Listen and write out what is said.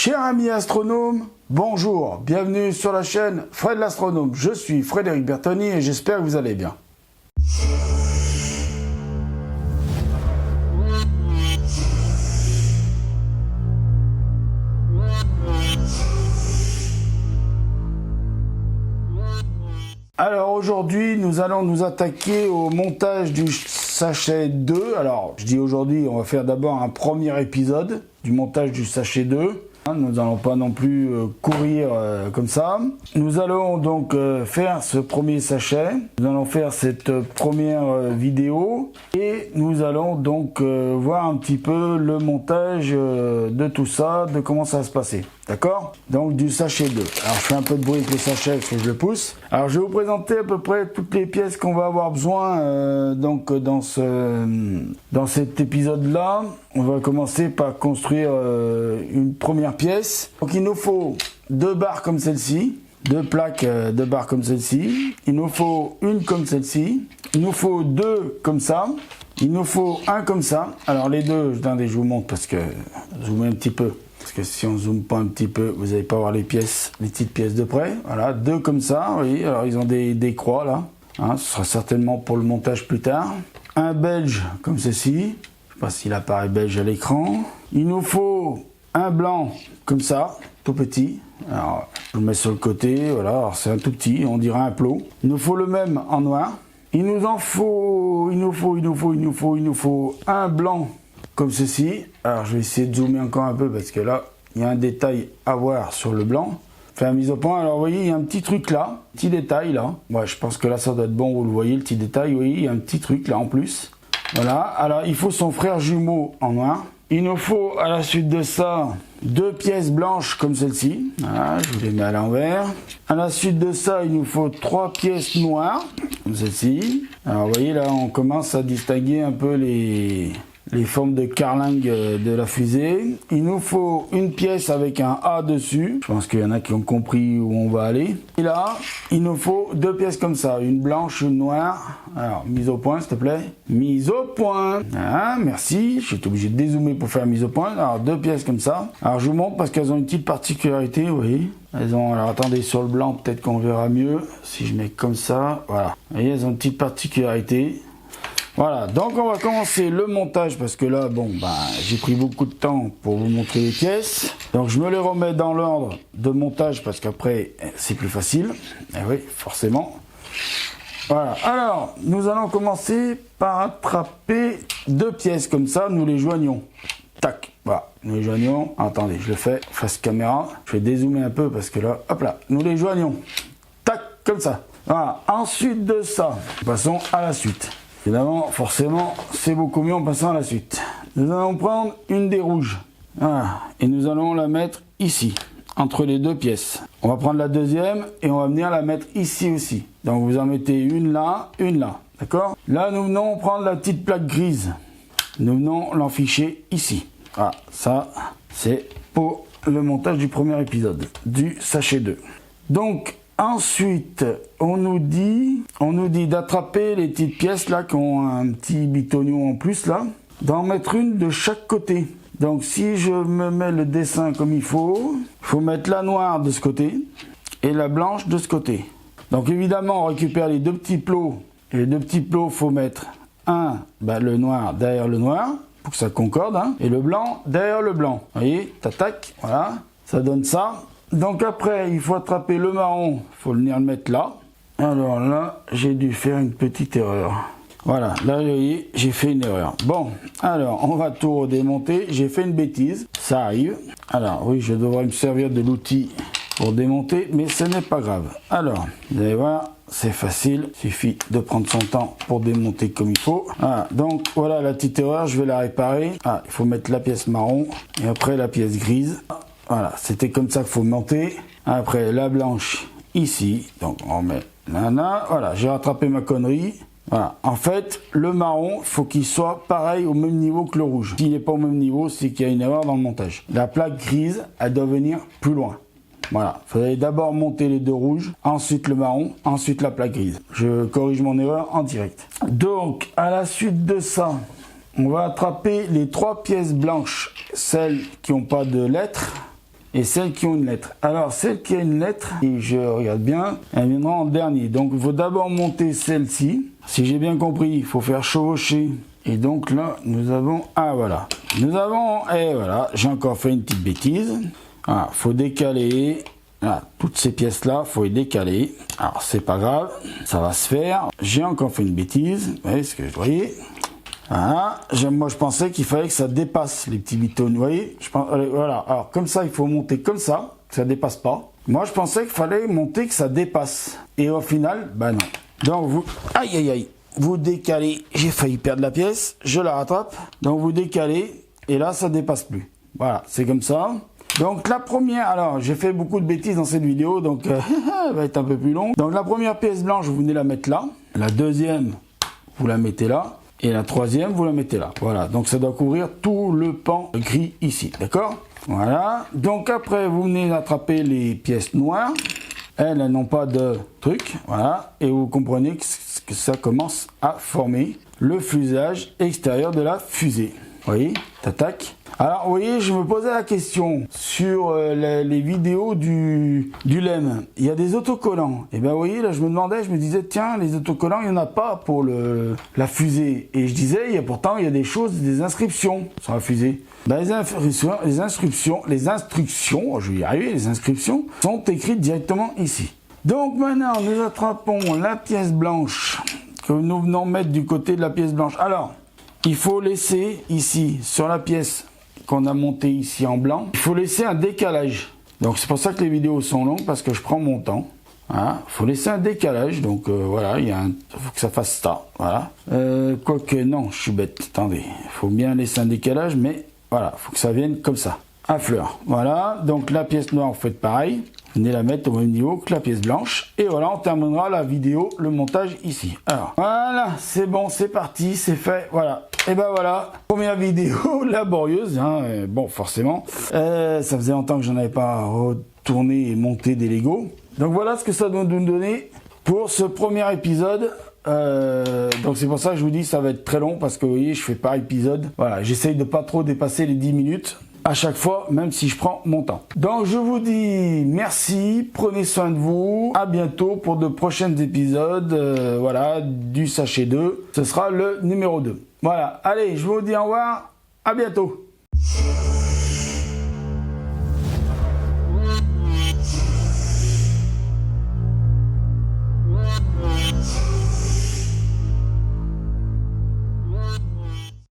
Cher ami astronome, bonjour, bienvenue sur la chaîne Fred l'astronome. Je suis Frédéric Bertoni et j'espère que vous allez bien. Alors aujourd'hui, nous allons nous attaquer au montage du sachet 2. Alors, je dis aujourd'hui, on va faire d'abord un premier épisode du montage du sachet 2. Nous n'allons pas non plus courir comme ça. Nous allons donc faire ce premier sachet. Nous allons faire cette première vidéo. Et nous allons donc voir un petit peu le montage de tout ça, de comment ça va se passer. D'accord? Donc du sachet 2. Alors je fais un peu de bruit avec le sachet, il faut que je le pousse. Alors je vais vous présenter à peu près toutes les pièces qu'on va avoir besoin donc dans cet épisode-là. On va commencer par construire une première pièce. Donc il nous faut 2 barres comme celle-ci, 2 plaques de barres comme celle-ci. Il nous faut une comme celle-ci. Il nous faut 2 comme ça. Il nous faut un comme ça. Alors les deux, attendez, je vous montre parce que zoomez un petit peu. Parce que si on zoome pas un petit peu, vous n'allez pas voir les pièces, les petites pièces de près. Voilà, 2 comme ça, oui. Alors ils ont des croix là. Hein, ce sera certainement pour le montage plus tard. Un belge comme ceci. Je sais pas s'il apparaît belge à l'écran. Il nous faut un blanc comme ça, tout petit. Alors je le mets sur le côté, voilà. Alors c'est un tout petit, on dirait un plot. Il nous faut le même en noir. Il nous faut un blanc comme ceci. Alors je vais essayer de zoomer encore un peu parce que là il y a un détail à voir sur le blanc. Faire mise au point. Alors vous voyez il y a un petit truc là, petit détail là. Ouais, je pense que là ça doit être bon, vous le voyez le petit détail. Oui, il y a un petit truc là en plus. Voilà. Alors il faut son frère jumeau en noir. Il nous faut à la suite de ça 2 pièces blanches comme celle-ci. Voilà, je vous les mets à l'envers. À la suite de ça il nous faut 3 pièces noires comme celle-ci. Alors vous voyez là on commence à distinguer un peu les formes de carlingue de la fusée. Il nous faut une pièce avec un A dessus. Je pense qu'il y en a qui ont compris où on va aller. Et là, il nous faut 2 pièces comme ça. Une blanche, une noire. Alors, mise au point, s'il te plaît. Mise au point. Ah, merci. Je suis obligé de dézoomer pour faire mise au point. Alors, 2 pièces comme ça. Alors, je vous montre parce qu'elles ont une petite particularité, vous voyez. Elles ont, alors attendez, sur le blanc, peut-être qu'on verra mieux. Si je mets comme ça, voilà. Vous voyez, elles ont une petite particularité. Voilà, donc on va commencer le montage parce que là, bon, j'ai pris beaucoup de temps pour vous montrer les pièces. Donc je me les remets dans l'ordre de montage parce qu'après, c'est plus facile. Et oui, forcément. Voilà, alors, nous allons commencer par attraper 2 pièces comme ça, nous les joignons. Tac, voilà, nous les joignons. Attendez, je le fais face caméra. Je vais dézoomer un peu parce que là, hop là, nous les joignons. Tac, comme ça. Voilà, ensuite de ça, passons à la suite. Évidemment, forcément, c'est beaucoup mieux en passant à la suite. Nous allons prendre une des rouges. Voilà. Et nous allons la mettre ici, entre les 2 pièces. On va prendre la deuxième et on va venir la mettre ici aussi. Donc vous en mettez une là. D'accord? Là, nous venons prendre la petite plaque grise. Nous venons l'enficher ici. Voilà, ça, c'est pour le montage du premier épisode, du sachet 2. Donc, ensuite, on nous dit d'attraper les petites pièces là qui ont un petit bitonio en plus là, d'en mettre une de chaque côté. Donc si je me mets le dessin comme il faut mettre la noire de ce côté et la blanche de ce côté. Donc évidemment, on récupère les 2 petits plots. Et les 2 petits plots, faut mettre le noir derrière le noir pour que ça concorde, hein, et le blanc derrière le blanc. Vous voyez, tac, voilà, ça donne ça. Donc après, il faut attraper le marron, il faut venir le mettre là. Alors là, j'ai dû faire une petite erreur. Voilà, là, vous voyez, j'ai fait une erreur. Bon, alors, on va tout redémonter. J'ai fait une bêtise, ça arrive. Alors, oui, je devrais me servir de l'outil pour démonter, mais ce n'est pas grave. Alors, vous allez voir, c'est facile. Il suffit de prendre son temps pour démonter comme il faut. Voilà, donc voilà la petite erreur, je vais la réparer. Ah, il faut mettre la pièce marron et après la pièce grise. Voilà, c'était comme ça qu'il faut monter. Après, la blanche ici. Donc, on met là. Voilà, j'ai rattrapé ma connerie. Voilà. En fait, le marron, il faut qu'il soit pareil au même niveau que le rouge. S'il n'est pas au même niveau, c'est qu'il y a une erreur dans le montage. La plaque grise, elle doit venir plus loin. Voilà. Il faudrait d'abord monter les 2 rouges, ensuite le marron, ensuite la plaque grise. Je corrige mon erreur en direct. Donc, à la suite de ça, on va attraper les 3 pièces blanches, celles qui n'ont pas de lettres. et celles qui ont une lettre. Alors, celle qui a une lettre, et je regarde bien, elle viendra en dernier. Donc, il faut d'abord monter celle-ci. Si j'ai bien compris, il faut faire chevaucher. Et donc là, nous avons... Ah, voilà. Nous avons... Et voilà, j'ai encore fait une petite bêtise. Voilà, faut décaler... Voilà, toutes ces pièces-là, faut les décaler. Alors, c'est pas grave, ça va se faire. J'ai encore fait une bêtise. Vous voyez ce que je voyais. Voilà. Moi, je pensais qu'il fallait que ça dépasse les petits bitons. Vous voyez, voilà. Alors, comme ça, il faut monter comme ça, que ça dépasse pas. Moi, je pensais qu'il fallait monter que ça dépasse. Et au final, bah non. Donc, vous... Aïe, aïe, aïe. Vous décalez. J'ai failli perdre la pièce. Je la rattrape. Donc, vous décalez. Et là, ça dépasse plus. Voilà, c'est comme ça. Donc la première, alors j'ai fait beaucoup de bêtises dans cette vidéo, donc elle va être un peu plus longue. Donc la première pièce blanche, vous venez la mettre là. La deuxième, vous la mettez là. Et la troisième, vous la mettez là. Voilà, donc ça doit couvrir tout le pan gris ici, d'accord? Voilà, donc après vous venez attraper les pièces noires. Elles n'ont pas de truc, voilà. Et vous comprenez que ça commence à former le fuselage extérieur de la fusée. Vous voyez, tac. Alors, vous voyez, je me posais la question sur les vidéos du LEM. Il y a des autocollants. Et bien, vous voyez, là, je me disais, tiens, les autocollants, il n'y en a pas pour la fusée. Et je disais, pourtant, il y a des choses, des inscriptions sur la fusée. Ben, les instructions, je vais y arriver, les inscriptions sont écrites directement ici. Donc, maintenant, nous attrapons la pièce blanche que nous venons mettre du côté de la pièce blanche. Alors, il faut laisser ici, sur la pièce qu'on a montée ici en blanc, il faut laisser un décalage. Donc c'est pour ça que les vidéos sont longues, parce que je prends mon temps. Voilà, il faut laisser un décalage, donc voilà, il faut que ça fasse ça. Voilà. Quoique non, je suis bête, attendez, il faut bien laisser un décalage, mais voilà, il faut que ça vienne comme ça, à fleur. Voilà, donc la pièce noire, vous faites pareil. Venez la mettre au même niveau que la pièce blanche. Et voilà, on terminera la vidéo, le montage ici. Alors, voilà, c'est bon, c'est parti, c'est fait, voilà. Et ben voilà, première vidéo laborieuse, hein, bon, forcément. Ça faisait longtemps que j'en avais pas retourné et monté des Lego. Donc voilà ce que ça doit nous donner pour ce premier épisode. Donc c'est pour ça que je vous dis, ça va être très long, parce que vous voyez, je fais par épisode. Voilà, j'essaye de pas trop dépasser les 10 minutes. À chaque fois, même si je prends mon temps. Donc je vous dis merci, prenez soin de vous, à bientôt pour de prochains épisodes, voilà, du Sachet 2, ce sera le numéro 2. Voilà, allez, je vous dis au revoir, à bientôt.